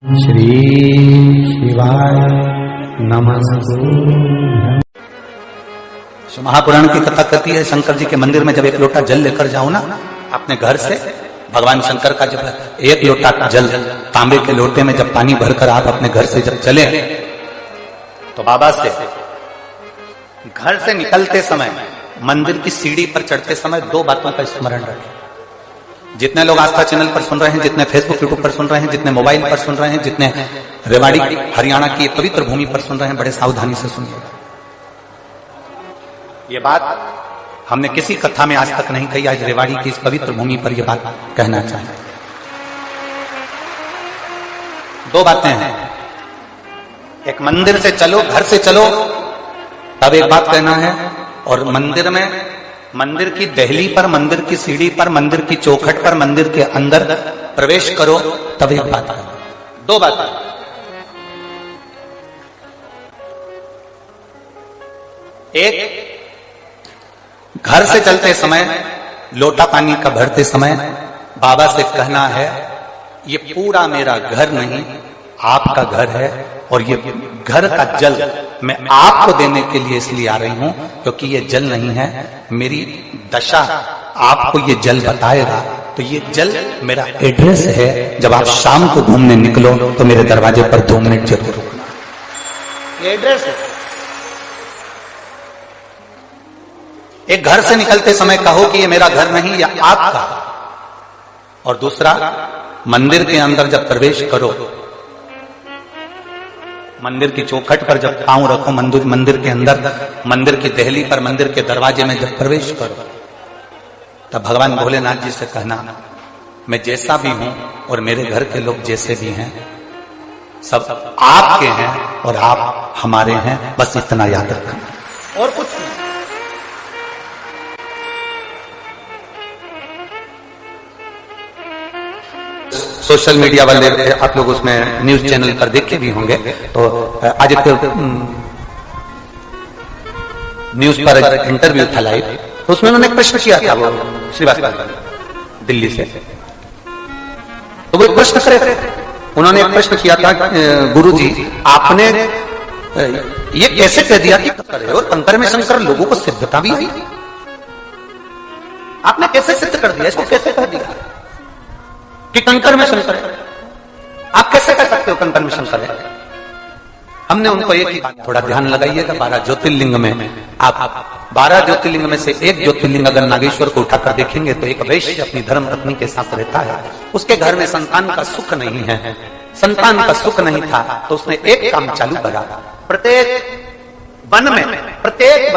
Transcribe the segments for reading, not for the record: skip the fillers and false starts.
श्री शिवाय नमस्तु। महापुराण की कथा कहती है, शंकर जी के मंदिर में जब एक लोटा जल लेकर जाओ ना अपने घर से, भगवान शंकर का जब एक लोटा जल तांबे के लोटे में जब पानी भरकर आप अपने घर से जब चले, तो बाबा से घर से निकलते समय मंदिर की सीढ़ी पर चढ़ते समय दो बातों का स्मरण रखें। जितने लोग आस्था चैनल पर सुन रहे हैं, जितने फेसबुक यूट्यूब पर सुन रहे हैं, जितने मोबाइल पर सुन रहे हैं, जितने रेवाड़ी हरियाणा की पवित्र भूमि पर सुन रहे हैं, बड़े सावधानी से सुनिए। ये बात हमने किसी कथा में आज तक नहीं कही, आज रेवाड़ी की इस पवित्र भूमि पर यह बात कहना चाहिए। दो बातें हैं, एक मंदिर से चलो, घर से चलो तब एक बात कहना है, और मंदिर में, मंदिर की दहली पर, मंदिर की सीढ़ी पर, मंदिर की चौखट पर, मंदिर के अंदर प्रवेश करो तब एक बात कहना। दो बातें। एक, घर से चलते समय लोटा पानी का भरते समय बाबा से कहना है, ये पूरा मेरा घर नहीं, आपका घर है, और ये घर का जल मैं आपको देने के लिए इसलिए आ रही हूं क्योंकि ये जल नहीं है, मेरी दशा आपको ये जल बताएगा। तो ये जल मेरा एड्रेस है, जब आप शाम को घूमने निकलो तो मेरे दरवाजे पर 2 मिनट जरूर रुकना। ये एड्रेस है। एक, घर से निकलते समय कहो कि ये मेरा घर नहीं, या आपका। और दूसरा, मंदिर के अंदर जब प्रवेश करो, मंदिर की चौखट पर जब पांव रखो, मंदिर के अंदर, मंदिर की दहली पर, मंदिर के दरवाजे में जब प्रवेश करो, तब भगवान भोलेनाथ जी से कहना, मैं जैसा भी हूं और मेरे घर के लोग जैसे भी हैं, सब आपके हैं और आप हमारे हैं, बस इतना याद रखना और कुछ नहीं। सोशल मीडिया वाले आप लोग उसमें न्यूज चैनल पर देखे भी होंगे, तो आज एक न्यूज पर इंटरव्यू था लाइव, तो उसमें उन्होंने एक प्रश्न किया था, वो श्रीवास्तव दिल्ली से, तो वो प्रश्न करे, उन्होंने एक प्रश्न किया था, गुरुजी आपने ये कैसे कह दिया कि कंकर है, और कंकर में शंकर, लोगों को सिद्धता भी आई, आपने कैसे सिद्ध कर दिया, इसको कैसे कह दिया कि कंकर में शंकर है? आप कैसे कह सकते हो कंकर में शंकर है? हमने उनको एक ही बात, थोड़ा ध्यान लगाइएगा, 12 ज्योतिर्लिंग में आप 12 ज्योतिर्लिंग में से एक ज्योतिर्लिंग अगर नागेश्वर को उठाकर देखेंगे तो एक वैश्य अपनी धर्म पत्नी के साथ रहता है, उसके घर में संतान का सुख नहीं है, संतान का सुख नहीं था, तो उसने एक काम चालू करा, प्रत्येक वन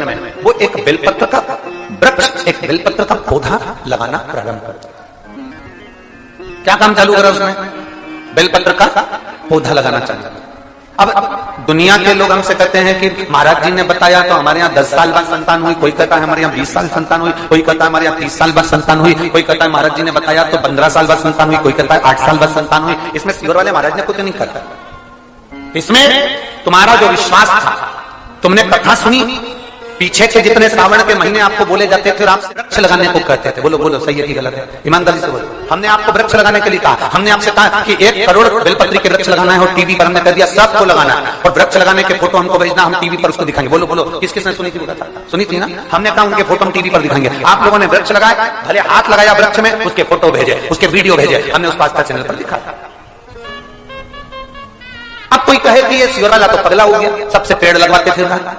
में वो एक बेलपत्र का वृक्ष, एक बेलपत्र का पौधा लगाना प्रारंभ कर दिया। क्या काम चालू करा उसने? बेलपत्र का पौधा लगाना चाहिए। अब दुनिया के लोग हमसे कहते हैं कि महाराज जी ने बताया तो हमारे यहाँ 10 साल बाद संतान हुई, कोई कहता है हमारे यहाँ 20 साल संतान हुई, कोई कहता है हमारे यहाँ 30 साल बाद संतान हुई, कोई कहता है महाराज जी ने बताया तो 15 साल बाद संतान हुई, कोई कहता है 8 साल बाद संतान हुई। इसमें सियोर वाले महाराज ने कुछ नहीं करता, इसमें तुम्हारा जो विश्वास था, तुमने कथा सुनी, पीछे के जितने श्रावण के महीने आपको बोले जाते थे, आप वृक्ष लगाने को कहते थे, बोलो सही है कि गलत है, ईमानदारी से बोलो। हमने आपको वृक्ष लगाने के लिए कहा, हमने आपसे कहा कि 1 करोड़ बेलपत्री के वृक्ष लगाना है, और टीवी पर हमने कह दिया सबको लगाना है, और वृक्ष लगाने के फोटो हमको भेजना, हम टीवी पर उसको दिखाएंगे। बोलो किस किसने सुनी थी? सुनी थी ना? हमने कहा उनके फोटो हम टीवी पर दिखाएंगे। आप लोगों ने वृक्ष लगाया, भले हाथ लगाया वृक्ष में, उसके फोटो भेजे, उसके वीडियो भेजे, हमने उस आस्था चैनल पर दिखाया। अब कोई कहे कि ये सियोर वाला तो पगला हो गया, सबसे पेड़ लगवाते फिर रहा।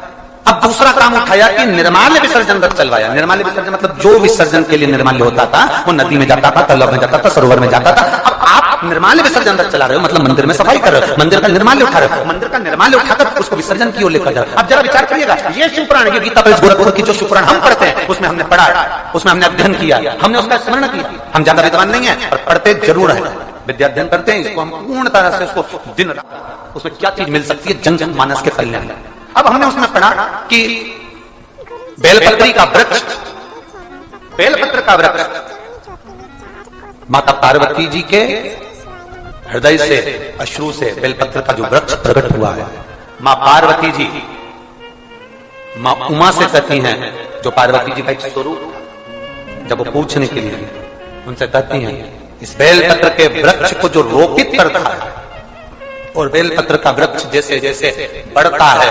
अब दूसरा काम उठाया कि निर्माल्य विसर्जन रथ चलवाया। निर्माल्य विसर्जन मतलब जो विसर्जन के लिए निर्माल्य होता था वो नदी में जाता था, तालाब में जाता था, सरोवर में जाता था। अब आप निर्माल्य विसर्जन रथ चला रहे हो, मतलब मंदिर में सफाई कर रहे हो, मंदिर का निर्माल्य उठा रहे हो, मंदिर का निर्माल्य उठाकर उसको विसर्जन की ओर लेकर जा रहे हो। अब जरा विचार करिएगा, ये शिवपुराण, ये गीता प्रेस गोरखपुर की जो शिवपुराण हम पढ़ते हैं, उसमें हमने पढ़ा, उसमें हमने अध्ययन किया, हमने उसका स्मरण किया। हम ज्यादा विद्वान नहीं है, और पढ़ते जरूर है, विद्या अध्ययन करते हैं, इसको हम पूर्ण तरह से उसको दिन रात उसमें क्या चीज मिल सकती है, जन मानस के कल्याण। अब हमने उसमें पढ़ा कि बेलपत्री का वृक्ष, बेलपत्र का वृक्ष माता पार्वती जी के हृदय से, अश्रु से बेलपत्र का जो वृक्ष प्रकट हुआ है, मां पार्वती जी मां उमा से कहती हैं, जो पार्वती जी का एक स्वरूप, जब वो पूछने के लिए उनसे कहती हैं, इस बेलपत्र के वृक्ष को जो रोपित करता है, और बेलपत्र का वृक्ष जैसे जैसे बढ़ता है,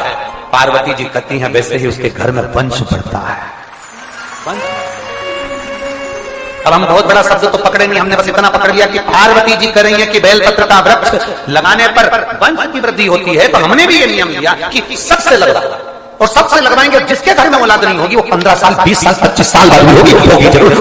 पार्वती जी कहती हैं वैसे ही उसके घर में वंश बढ़ता है। अब हम बहुत बड़ा शब्द तो पकड़े नहीं, हमने बस इतना पकड़ लिया कि पार्वती जी कह रही है कि बेलपत्र का वृक्ष लगाने पर वंश की वृद्धि होती है। तो हमने भी ये नियम लिया कि सबसे लगवा, और सबसे लगवाएंगे। जिसके घर में औलाद नहीं होगी वो 15 साल 20 साल 25 साल बाद होगी जरूर।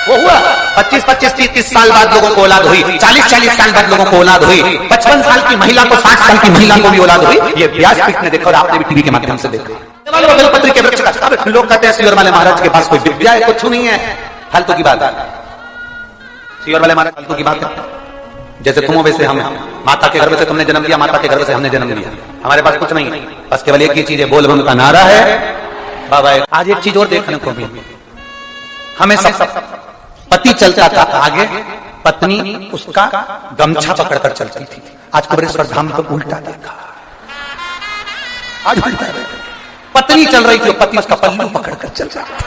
वो हुआ 25-25 30 साल बाद लोगों को औलाद हुई, 40-40 साल बाद लोगों को औलाद हुई, 55 साल की महिला को 60 साल की महिला को भी औलाद हुई। ये व्यासपीठ ने देखा और आपने भी टीवी के माध्यम से देखा। बेलपत्र के वृक्ष का लोग कहते हैं सियोर वाले महाराज के पास कोई विद्या है, कुछ नहीं है, फालतू की बात है। सियोर वाले महाराज फालतू की बात है। जैसे तुम वैसे हम, माता के गर्भ से तुमने जन्म लिया, माता के गर्भ से हमने जन्म लिया, हमारे पास कुछ नहीं है, बस केवल एक ही चीज है, बोल बम का नारा है बाबा। आज एक चीज और देखने को भी, हमें सब पति चलता था आगे, पत्नी उसका गमछा पकड़कर चलती थी। आज कुबेरेश्वर धाम को उल्टा देखा, आज पत्नी चल रही थी, पति उसका पल्लू पकड़कर चल रहा था।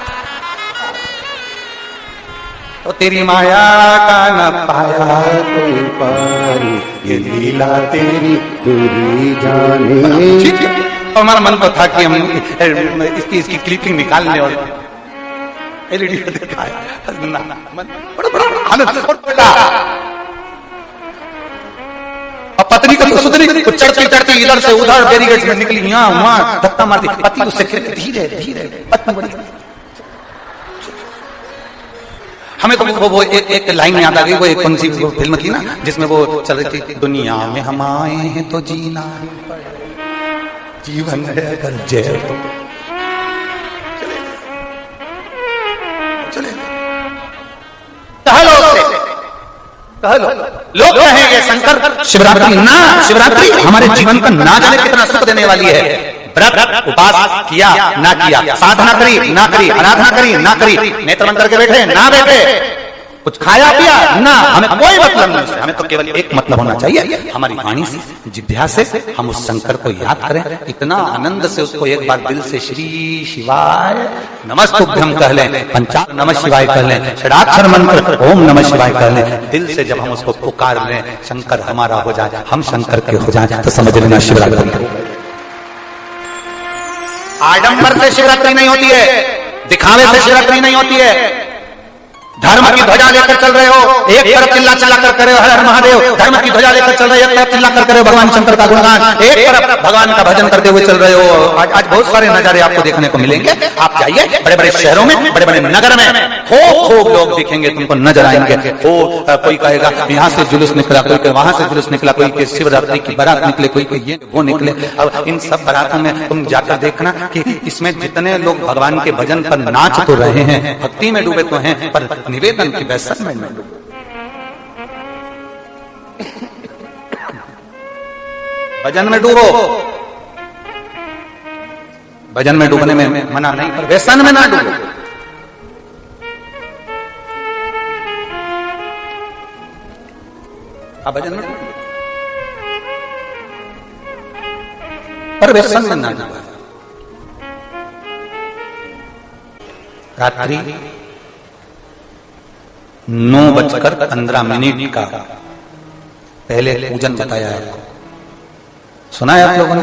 तो तेरी माया का न पाया कोई पारी, ये लीला तेरी पूरी जाने। ठीक है, तो हमारा मन तो था कि हम इसकी क्लिपिंग निकाल लें और एलईडी में दिखाए। बड़ा आनंद और पत्नी को सुधरी, चढ़ती चढ़ती इधर से उधर बैरिकेड में निकली, यहाँ वहां धक्का मारती, पति उससे धीरे धीरे पत्नी बड़ी। हमें तो वो एक लाइन याद आ गई, वो एक कौन सी फिल्म थी ना जिसमें वो चल रही थी, दुनिया में हम आए हैं तो जीना जीवन है अगर जय तो चले कह लो। लोग कहेंगे शंकर शिवरात्रि ना, शिवरात्रि हमारे जीवन का ना जाने कितना सुख देने वाली है। व्रत उपास किया ना किया, साधना करी ना करी, आराधना करी ना करी, नेत्र बंद करके बैठे ना बैठे, कुछ खाया पिया ना, हमें कोई मतलब नहीं। हमें तो केवल एक मतलब होना चाहिए, हमारी वाणी से जिभ्या से हम उस शंकर को याद करें, इतना आनंद से उसको एक बार दिल से श्री शिवाय नमस्तुभ्यं कह लें, पंचाक्षर नमः शिवाय कह लें, षडाक्षर मंत्र ओम नमः शिवाय कह लें। दिल से जब हम उसको पुकार लें, शंकर हमारा हो जाए, हम शंकर के हो जाए, तो समझ लेना शिवरात्रि। आडंबर से शिवरात्रि नहीं होती है, दिखावे से शिवरात्रि नहीं होती है। धर्म की ध्वजा लेकर चल रहे हो, एक तरफ चिल्ला चिल्ला कर करे हर हर महादेव, धर्म की ध्वजा लेकर चल रहे हो, एक तरफ चिल्ला कर करे भगवान शंकर का गुणगान, एक तरफ भगवान का भजन करते हुए चल रहे हो। आज बहुत सारे नजारे आपको देखने को मिलेंगे। आप जाइए बड़े बड़े शहरों में, बड़े बड़े नगर में, खूब लोग दिखेंगे, तुमको नजर आएंगे। कोई कहेगा यहाँ से जुलूस निकला, कोई वहां से जुलूस निकला, कोई के शिवरात्रि की बारात निकले, कोई ये वो निकले। अब इन सब बारातों में तुम जाकर देखना कि इसमें जितने लोग भगवान के भजन पर नाच तो रहे हैं, भक्ति में डूबे तो हैं, पर निवेदन की व्यसन में डूबे। भजन में डूबो, भजन में डूबने में मना नहीं, पर व्यसन में ना डूबो। आप भजन में डूबो, पर व्यसन में ना डूबो। रात्रि 9:15 का पहले पूजन बताया आपको, सुना है आप लोगों ने?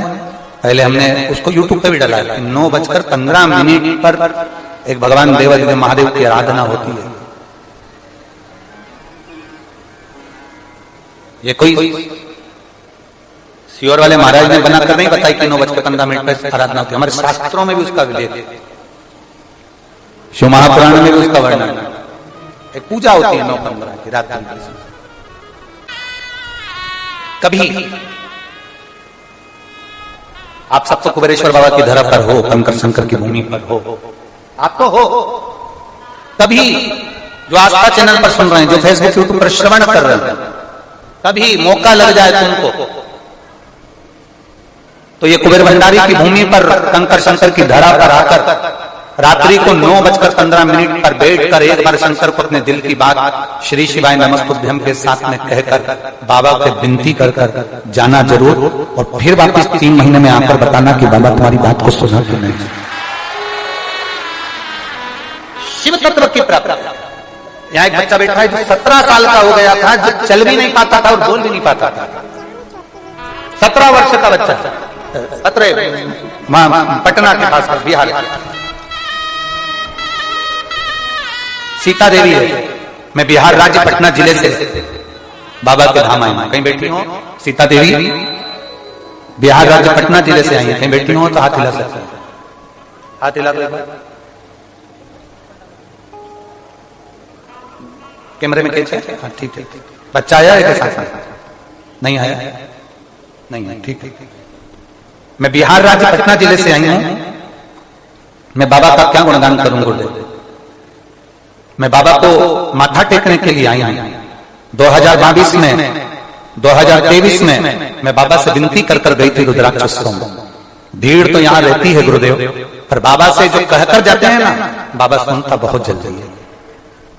पहले हमने उसको YouTube पे भी डाला है। 9:15 पर एक भगवान देवादिदेव महादेव की आराधना होती है। ये कोई सियोर वाले महाराज ने बनाकर नहीं बताई कि 9:15 पर आराधना होती है, हमारे शास्त्रों में भी उसका उल्लेख है, शिव महापुराण में भी उसका वर्णन है। एक पूजा होती है 9:15 की रात में। कभी आप सब तो कुबेरेश्वर बाबा की धरा पर हो, कंकर शंकर की भूमि पर हो, आप तो हो। कभी जो आस्था चैनल पर सुन रहे हैं, जो फेसबुक यूट्यूब पर श्रवण कर रहे हैं, कभी मौका लग जाए तुमको तो ये कुबेर भंडारी की भूमि पर कंकर शंकर की धरा पर आकर रात्रि को 9:15 पर बैठकर एक बार शंकर को अपने दिल की बात श्री शिवाय नमस्तुभ्यं के साथ में कहकर बाबा को विनती कर जाना जरूर, और फिर वापस 3 महीने में आकर बताना कि बाबा तुम्हारी बात को सुना कि नहीं। शिव तत्व की प्राप्ति। यहाँ एक बच्चा बैठा है जो 17 साल का हो गया था, जो चल भी नहीं पाता था और बोल भी नहीं पाता था। 17 वर्ष का बच्चा, पटना के पास बिहार। सीता देवी है, मैं बिहार राज्य पटना जिले से बाबा के धाम आई हूं। कहीं बैठी हो सीता देवी? बिहार राज्य पटना जिले से आई है, कहीं बैठी हो तो हाथ हिला सकते हैं, हाथ हिला दो। कैमरे में कैसे? हाँ ठीक है। बच्चा आया है के साथ? नहीं आया? नहीं है, ठीक है। मैं बिहार राज्य पटना जिले से आई हूं। मैं बाबा का क्या गुणगान करूं गुरुदेव? मैं बाबा को माथा टेकने के लिए आई हूं। 2022 में 2023 में मैं बाबा से विनती कर गई थी रुद्राक्ष उत्सव में। भीड़ तो यहाँ रहती है गुरुदेव, पर बाबा से जो कहकर जाते हैं ना, बाबा सुनता बहुत जल्दी है।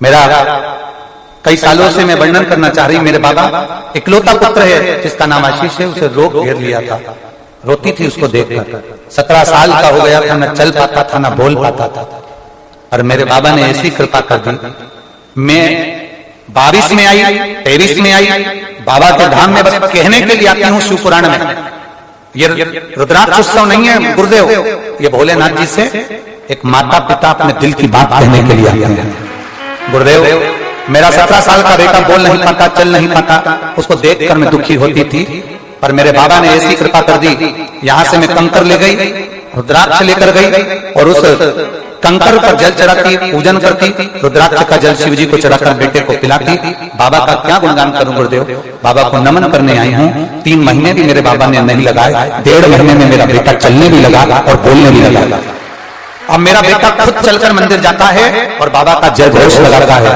मेरा कई सालों से मैं वर्णन करना चाह रही, मेरे बाबा इकलौता पुत्र है जिसका नाम आशीष है, उसे रोग घेर लिया था, रोती थी उसको देखकर। 17 साल का हो गया था, न चल पाता था, न बोल पाता था, और मेरे बाबा ने ऐसी कृपा कर दी। मैं 22 में आई, 23 में आई, बाबा के धाम में बस कहने के लिए आती हूँ शिव पुराण में। ये रुद्राक्ष उत्सव नहीं है गुरुदेव, ये भोलेनाथ जी से एक माता पिता अपने दिल की बात कहने के लिए आते हैं। गुरुदेव, मेरा 17 साल का बेटा बोल नहीं पाता, चल नहीं पाता, उसको देखकर मैं दुखी होती थी, पर मेरे बाबा ने ऐसी कृपा कर दी। यहां से मैं कंकर ले गई, रुद्राक्ष लेकर गई, और उस कंकर पर जल चढ़ाती, पूजन करती, रुद्राक्ष का जल शिव जी को चढ़ाकर बेटे को पिलाती। बाबा का क्या गुणगान करूं गुरुदेव? बाबा को नमन करने आई हूं। 3 महीने भी मेरे बाबा ने नहीं लगाए, 1.5 महीने में मेरा बेटा चलने भी लगा और बोलने भी लगा। अब मेरा बेटा खुद चलकर मंदिर जाता है और बाबा का जय घोष लगाता है,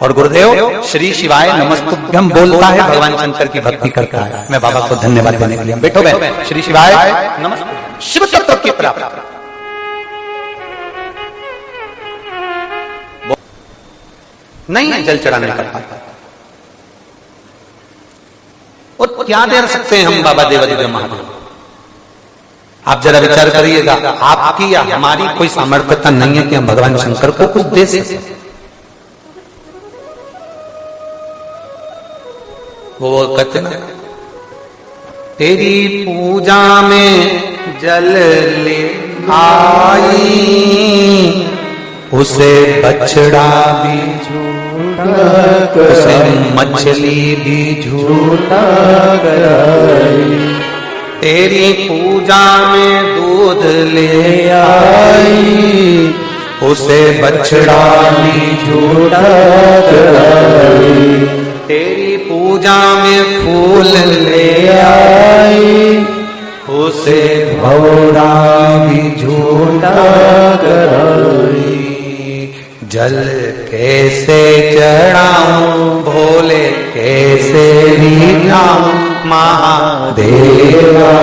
और गुरुदेव श्री शिवाय नमस्तुभ्यम बोलता है, भगवान शंकर की भक्ति करता है। मैं बाबा को धन्यवाद देने के लिए बैठो बहन, श्री शिवाय नमस्तुभ्यम, शिव तत्व की प्राप्ति। नहीं है जल चढ़ाने का पाता, और क्या दे सकते हैं हम बाबा देवादिदेव महादेव? आप जरा विचार करिएगा, आपकी या हमारी कोई सामर्थ्यता नहीं है कि हम भगवान शंकर को कुछ दे सकें। वो कहते ना, तेरी पूजा में जल ले आई, उसे बछड़ा भी झूठा, उसे मछली भी झूठा कराई। तेरी पूजा में दूध ले आई, उसे बछड़ा भी झूठा कराई। तेरी पूजा में फूल ले आई, उसे भौरा भी झूठा कराई। जल कैसे चढ़ाऊं भोले, कैसे भी जाऊं महादेवा।